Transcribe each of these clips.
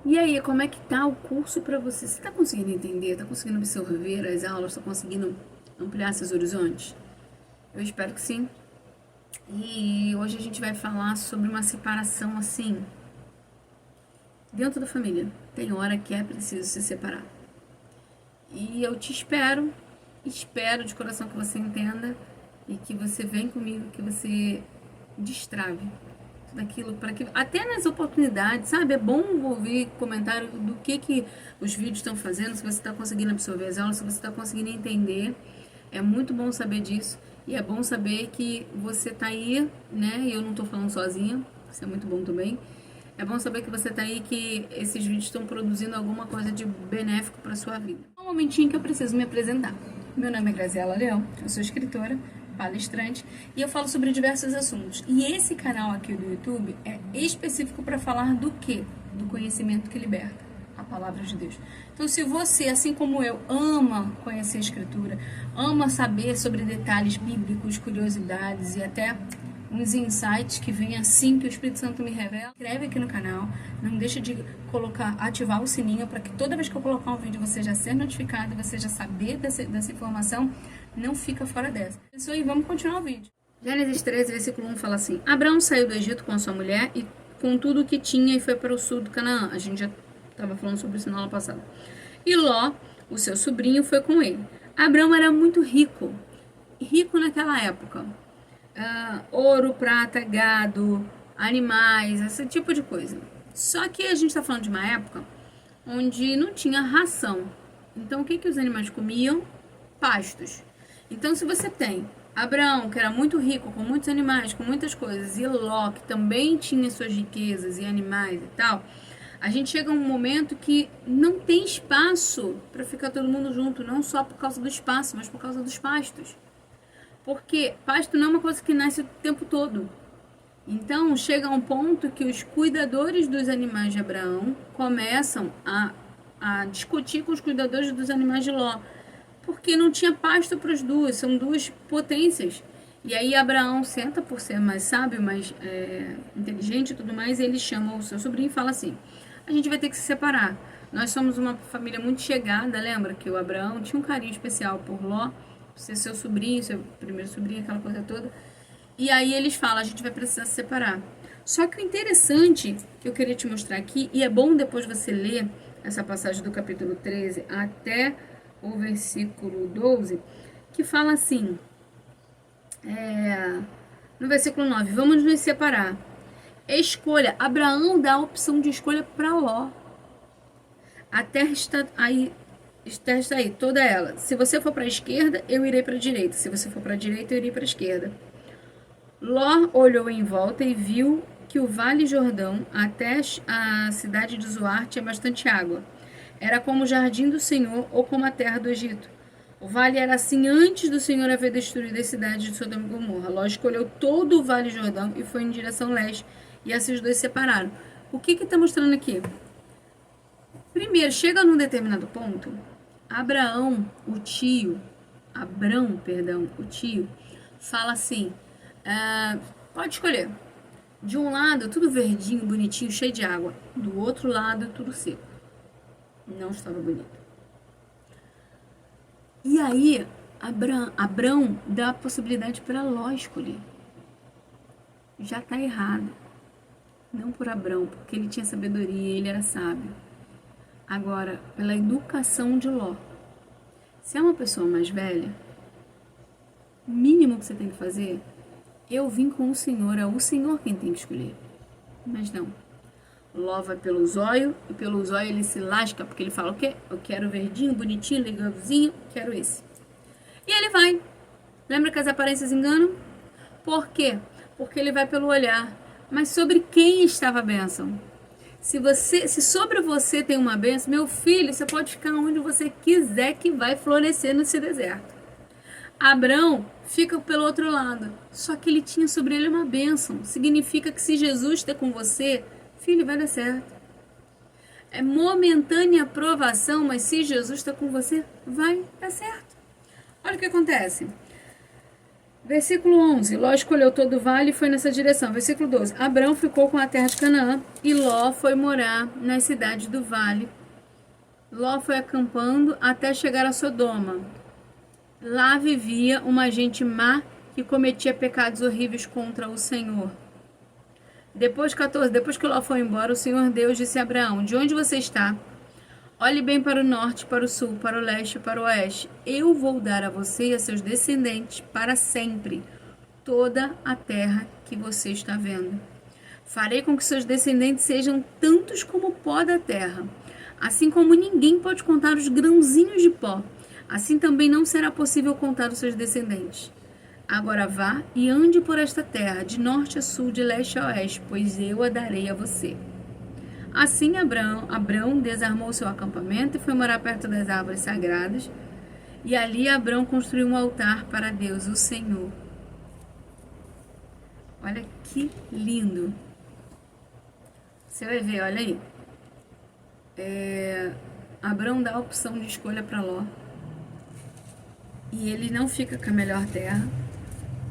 E aí, como é que tá o curso para você? Você tá conseguindo entender? Tá conseguindo absorver as aulas? Tá conseguindo ampliar seus horizontes? Eu espero que sim. E hoje a gente vai falar sobre uma separação assim, dentro da família. Tem hora que é preciso se separar. E eu te espero de coração que você entenda e que você venha comigo, que você destrave tudo aquilo para que até nas oportunidades, sabe? É bom ouvir comentário do que os vídeos estão fazendo, se você está conseguindo absorver as aulas, se você está conseguindo entender. É muito bom saber disso e é bom saber que você tá aí, né? E eu não tô falando sozinha, isso é muito bom também. É bom saber que você tá aí, que esses vídeos estão produzindo alguma coisa de benéfico para sua vida. Um momentinho que eu preciso me apresentar. Meu nome é Graziela Leão, eu sou escritora, palestrante e eu falo sobre diversos assuntos. E esse canal aqui do YouTube é específico para falar do quê? Do conhecimento que liberta, a palavra de Deus. Então, se você, assim como eu, ama conhecer a Escritura, ama saber sobre detalhes bíblicos, curiosidades e até uns insights que vêm assim que o Espírito Santo me revela, inscreve aqui no canal, não deixa de ativar o sininho para que toda vez que eu colocar um vídeo você já ser notificado, você já saber dessa informação, não fica fora dessa. Isso aí, vamos continuar o vídeo. Gênesis 13, versículo 1 fala assim: Abraão saiu do Egito com a sua mulher e com tudo o que tinha e foi para o sul do Canaã. A gente já estava falando sobre isso na aula passada. E Ló, o seu sobrinho, foi com ele. Abraão era muito rico, rico naquela época. Ouro, prata, gado, animais, esse tipo de coisa. Só que a gente está falando de uma época onde não tinha ração. Então, o que os animais comiam? Pastos. Então, se você tem Abraão, que era muito rico, com muitos animais, com muitas coisas, e Ló, que também tinha suas riquezas e animais e tal, a gente chega a um momento que não tem espaço para ficar todo mundo junto, não só por causa do espaço, mas por causa dos pastos. Porque pasto não é uma coisa que nasce o tempo todo. Então, chega a um ponto que os cuidadores dos animais de Abraão começam a discutir com os cuidadores dos animais de Ló, porque não tinha pasto para as duas, são duas potências. E aí Abraão senta, por ser mais sábio, mais inteligente e tudo mais, ele chama o seu sobrinho e fala assim: a gente vai ter que se separar. Nós somos uma família muito chegada, lembra que o Abraão tinha um carinho especial por Ló, por ser seu sobrinho, seu primeiro sobrinho, aquela coisa toda. E aí eles falam: a gente vai precisar se separar. Só que o interessante que eu queria te mostrar aqui, e é bom depois você ler essa passagem do capítulo 13 até o versículo 12, que fala assim, no versículo 9: vamos nos separar. Escolha. Abraão dá a opção de escolha para Ló. A terra está aí, toda ela. Se você for para a esquerda, eu irei para a direita. Se você for para a direita, eu irei para a esquerda. Ló olhou em volta e viu que o Vale Jordão até a cidade de Zoar tinha bastante água. Era como o jardim do Senhor ou como a terra do Egito. O vale era assim antes do Senhor haver destruído as cidades de Sodoma e Gomorra. Ló escolheu todo o Vale Jordão e foi em direção leste, e assim os dois se separaram. O que está mostrando aqui? Primeiro, chega num determinado ponto, Abrão, o tio, fala assim: pode escolher. De um lado, tudo verdinho, bonitinho, cheio de água. Do outro lado, tudo seco. Não estava bonito. E aí, Abrão dá a possibilidade para Ló escolher. Já está errado. Não por Abrão, porque ele tinha sabedoria, ele era sábio. Agora, pela educação de Ló. Se é uma pessoa mais velha, o mínimo que você tem que fazer: eu vim com o Senhor, é o Senhor quem tem que escolher. Mas não. Ló vai pelo zóio, e pelo zóio ele se lasca, porque ele fala: o quê? Eu quero verdinho, bonitinho, legalzinho, quero esse. E ele vai. Lembra que as aparências enganam? Por quê? Porque ele vai pelo olhar. Mas sobre quem estava a bênção? Se sobre você tem uma bênção, meu filho, você pode ficar onde você quiser, que vai florescer nesse deserto. Abrão fica pelo outro lado, só que ele tinha sobre ele uma bênção. Significa que se Jesus está com você, filho, vai dar certo. É momentânea aprovação, mas se Jesus está com você, vai dar certo. Olha o que acontece. Versículo 11. Ló escolheu todo o vale e foi nessa direção. Versículo 12. Abrão ficou com a terra de Canaã e Ló foi morar nas cidades do vale. Ló foi acampando até chegar a Sodoma. Lá vivia uma gente má que cometia pecados horríveis contra o Senhor. Depois, 14. Depois que Ló foi embora, o Senhor Deus disse a Abraão: de onde você está? Olhe bem para o norte, para o sul, para o leste e para o oeste. Eu vou dar a você e a seus descendentes para sempre toda a terra que você está vendo. Farei com que seus descendentes sejam tantos como o pó da terra. Assim como ninguém pode contar os grãozinhos de pó, assim também não será possível contar os seus descendentes. Agora vá e ande por esta terra, de norte a sul, de leste a oeste, pois eu a darei a você. Assim Abrão desarmou seu acampamento e foi morar perto das árvores sagradas. E ali Abrão construiu um altar para Deus, o Senhor. Olha que lindo. Você vai ver, olha aí. Abrão dá a opção de escolha para Ló. E ele não fica com a melhor terra,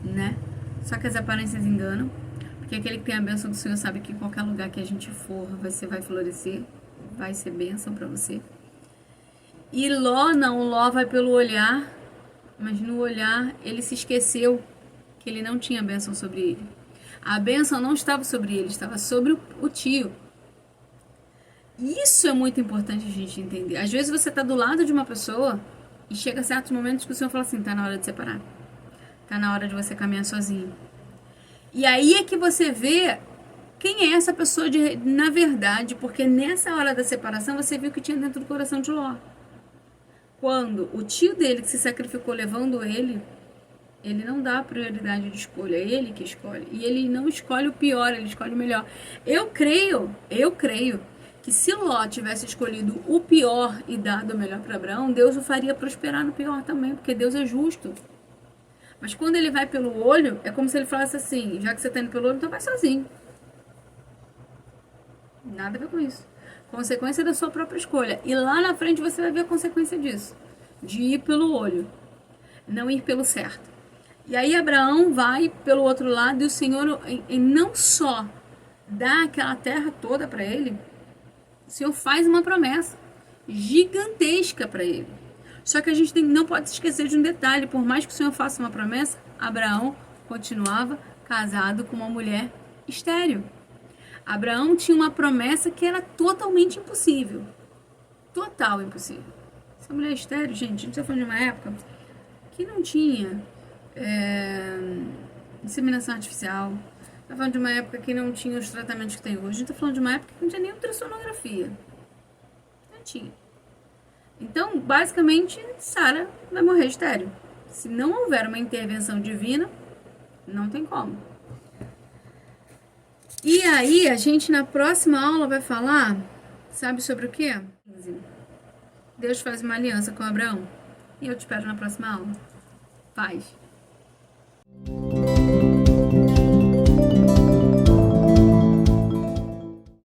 né? Só que as aparências enganam. Porque aquele que tem a bênção do Senhor sabe que em qualquer lugar que a gente for, você vai florescer, vai ser bênção para você. E Ló não, Ló vai pelo olhar, mas no olhar ele se esqueceu que ele não tinha bênção sobre ele. A bênção não estava sobre ele, estava sobre o tio. Isso é muito importante a gente entender. Às vezes você está do lado de uma pessoa e chega a certos momentos que o Senhor fala assim, tá na hora de separar. Tá na hora de você caminhar sozinho. E aí é que você vê quem é essa pessoa na verdade, porque nessa hora da separação você viu o que tinha dentro do coração de Ló. Quando o tio dele que se sacrificou levando ele não dá prioridade de escolha, é ele que escolhe. E ele não escolhe o pior, ele escolhe o melhor. Eu creio que se Ló tivesse escolhido o pior e dado o melhor para Abraão, Deus o faria prosperar no pior também, porque Deus é justo. Mas quando ele vai pelo olho, é como se ele falasse assim, já que você está indo pelo olho, então vai sozinho. Nada a ver com isso. Consequência da sua própria escolha. E lá na frente você vai ver a consequência disso. De ir pelo olho. Não ir pelo certo. E aí Abraão vai pelo outro lado e o Senhor não só dá aquela terra toda para ele, o Senhor faz uma promessa gigantesca para ele. Só que a gente não pode se esquecer de um detalhe. Por mais que o Senhor faça uma promessa, Abraão continuava casado com uma mulher estéril. Abraão tinha uma promessa que era totalmente impossível. Total impossível. Essa mulher estéril, gente, a gente está falando de uma época que não tinha inseminação artificial. Está falando de uma época que não tinha os tratamentos que tem hoje. A gente está falando de uma época que não tinha nem ultrassonografia. Não tinha. Então, basicamente, Sara vai morrer estéril. Se não houver uma intervenção divina, não tem como. E aí, a gente na próxima aula vai falar, sabe sobre o quê? Deus faz uma aliança com Abraão. E eu te espero na próxima aula. Paz.